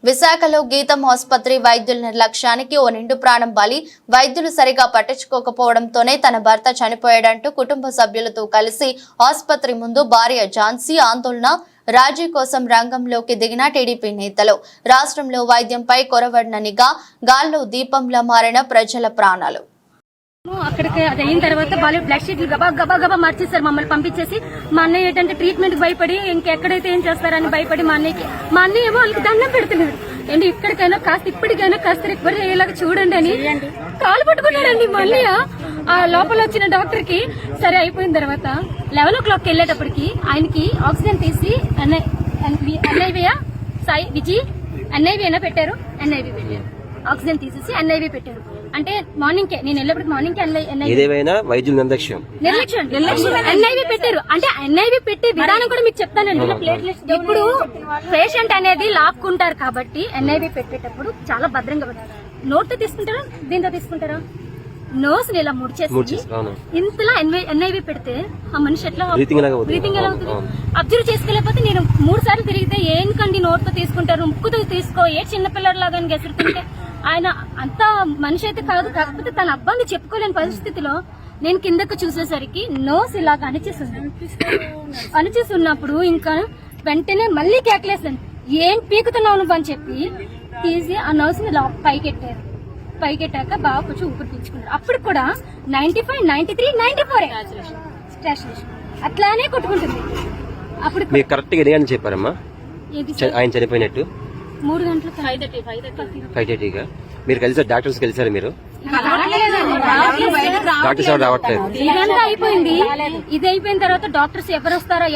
విశాఖలో గీతం ఆసుపత్రి వైద్యుల నిర్లక్ష్యానికి ఓ నిండు ప్రాణం బలి. వైద్యులు సరిగా పట్టించుకోకపోవడంతోనే తన భర్త చనిపోయాడంటూ కుటుంబ సభ్యులతో కలిసి ఆసుపత్రి ముందు భార్య ఝాన్సీ ఆందోళన. రాజీ కోసం రంగంలోకి దిగిన టీడీపీ నేతలు. రాష్ట్రంలో వైద్యంపై కొరవడిన నిఘా, గాల్లో దీపంలా మారిన ప్రజల ప్రాణాలు. అక్కడికి అది అయిన తర్వాత వాళ్ళు బ్లడ్ షీట్లు గబా గబా గబా మార్చేస్తారు. మమ్మల్ని పంపించేసి మా అన్నయ్య ఏంటంటే ట్రీట్మెంట్ భయపడి ఇంకెక్కడైతే ఏం చేస్తారని భయపడి మా అన్నయ్య ఏమో వాళ్ళకి దండం పెడుతున్నాడు. ఏంటి ఇక్కడికైనా కాస్త ఇప్పటికైనా కాస్త రికవర్ అయ్యేలాగా చూడండి అని కాలు పట్టుకున్నాడండి. మళ్ళీ ఆ లోపల వచ్చిన డాక్టర్ కి సరే అయిపోయిన తర్వాత 11 o'clock వెళ్ళేటప్పటికి ఆయనకి ఆక్సిజన్ తీసి ఎన్ఐవి సాయి విజయ్ ఎన్ఐవి పెట్టారు. ఎన్ఐవి పెట్టారు, ఆక్సిజన్ తీసేసి ఎన్ఐవి పెట్టారు. అంటే మార్నింగ్ నేను వెళ్ళేప్పటికి మార్నింగ్ నిర్లక్ష్యం ఎన్ఐవి పెట్టారు. అంటే ఎన్ఐవి పెట్టే విధానం కూడా మీకు చెప్తానండి. ఇప్పుడు పేషెంట్ అనేది లాక్కుంటారు కాబట్టి ఎన్ఐవి పెట్టేటప్పుడు చాలా భద్రంగా నోట్తో తీసుకుంటారా, దీంతో తీసుకుంటారా? నోస్ ఇలా ముడిచేసి ఇంతలా ఎన్ఐవి పెడితే ఆ మనిషి ఎట్లా బ్రీతింగ్ ఎలా అవుతుంది? అబ్జర్వ్ చేసుకోలేకపోతే నేను 3 సార్లు తిరిగితే ఏంకండి నోట్తో తీసుకుంటారు, ముక్కుతో తీసుకో, ఏ చిన్నపిల్లలాగా గెసురుతుంటే ఆయన అంత మనిషి అయితే కాదు. కాకపోతే తన అబ్బాయిని చెప్పుకోలేని పరిస్థితిలో నేను కిందకు చూసేసరికి నోస్ ఇలాగ అణిచేసి ఉన్నప్పుడు ఇంకా వెంటనే మళ్ళీ కేకలేసాను, ఏం పీకుతున్నావు నువ్వు అని చెప్పి తీసి ఆ నోస్ ని పైకెట్టారు. పైకెట్టాక బాగా కొంచెం ఊపిరి పీల్చుకున్నారు. అప్పుడు కూడా 95, 93, 94 అట్లానే కొట్టుకుంటుంది. అప్పుడు కరెక్ట్ చెప్పారమ్మా ఆయన చనిపోయినట్టు 3 గంటలు 5:30గా మీరు కలిసారు, డాక్టర్స్ కలిసారు మీరు? డాక్టర్స్ ఎవరు రావట్లేదు. ఇదంతా అయిపోయింది. ఇది అయిపోయిన తర్వాత డాక్టర్స్ ఎవరు వస్తారా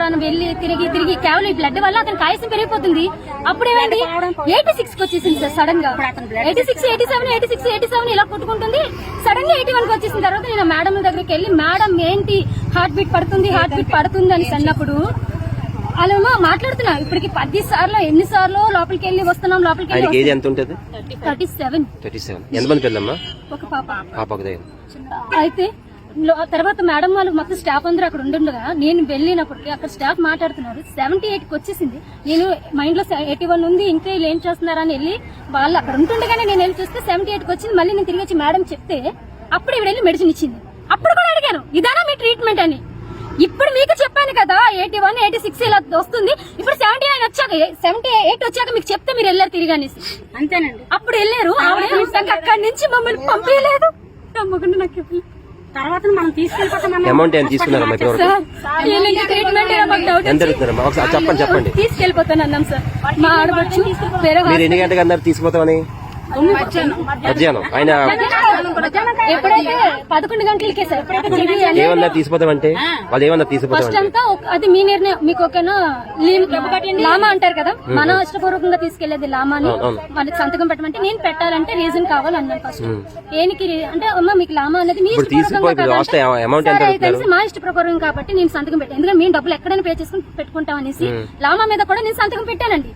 అని వెళ్ళి తిరిగి కేవలం ఈ బ్లడ్ వల్ల అతనికి ఆయుసం పెరిగిపోతుంది. అప్పుడు ఏమైంది 86కి వచ్చేసింది సార్. సడన్ గా 86, 87 ఇలా కొట్టుకుంటుంది. సడన్ గా 81కి వచ్చేసిన తర్వాత నేను మేడం దగ్గరికి వెళ్ళి, మేడం ఏంటి హార్ట్ బీట్ పడుతుంది అని అన్నప్పుడు వాళ్ళేమో మాట్లాడుతున్నా. ఇప్పటికి 10 సార్లు ఎన్నిసార్లు లోపలికి వెళ్ళి వస్తున్నాం. 37. ఎంతమంది పిల్లమ్మా? ఒక పాప. అయితే తర్వాత మేడం వాళ్ళు మొత్తం స్టాఫ్ అందరూ అక్కడ ఉండగా నేను వెళ్ళినప్పటికీ అక్కడ స్టాఫ్ మాట్లాడుతున్నారు. 78కి వచ్చేసింది. నేను మైండ్ లో 81 ఉంది, ఇంకా వీళ్ళు ఏం చేస్తున్నారని వెళ్ళి వాళ్ళు అక్కడ ఉంటుండగానే నేను వెళ్ళి చూస్తే 78కి వచ్చింది. మళ్ళీ నేను తిరిగి వచ్చి మేడం చెప్తే అప్పుడు ఇవి వెళ్ళి మెడిసిన్ ఇచ్చింది. అప్పుడు కూడా అడిగాను, ఇదానా మీ ట్రీట్మెంట్ అని. ఇప్పుడు మీకు చెప్పాను కదా 81, 86 ఇలా వస్తుంది. ఇప్పుడు 79 వచ్చాక 78 వచ్చాక మీకు చెప్తే మీరు వెళ్ళారు తిరిగి అనేసి. అంతేనండి. అప్పుడు వెళ్ళారు. అక్కడి నుంచి మమ్మల్ని పంపించలేదు. నమ్మకుండా నాకు తర్వాత మనం తీసుకెళ్ళిపోతాను అన్నాం సార్. మా ఆడవచ్చు తీసుకుపోతామని మధ్యాహ్నం ఆయన ఎప్పుడైతే 11 గంటలకే సార్ ఏమన్నా తీసుకుపోతామంటే వాళ్ళు ఏమన్నా ఫస్ట్ అంతా అది మీ నిర్ణయం. మీకు ఓకేనా? లామా అంటారు కదా, మన ఇష్టపూర్వకంగా తీసుకెళ్లేది లామాని వాళ్ళకి సంతకం పెట్టమంటే నేను పెట్టాలంటే రీజన్ కావాలన్నాను ఫస్ట్. ఏనికి అంటే అమ్మ మీకు లామా అనేది మీ మా ఇష్ట ప్రకారం కాబట్టి నేను సంతకం పెట్టాను. ఎందుకంటే మేము డబ్బులు ఎక్కడైనా పే చేసుకుని పెట్టుకుంటాం అనేసి లామా మీద కూడా నేను సంతకం పెట్టానండి.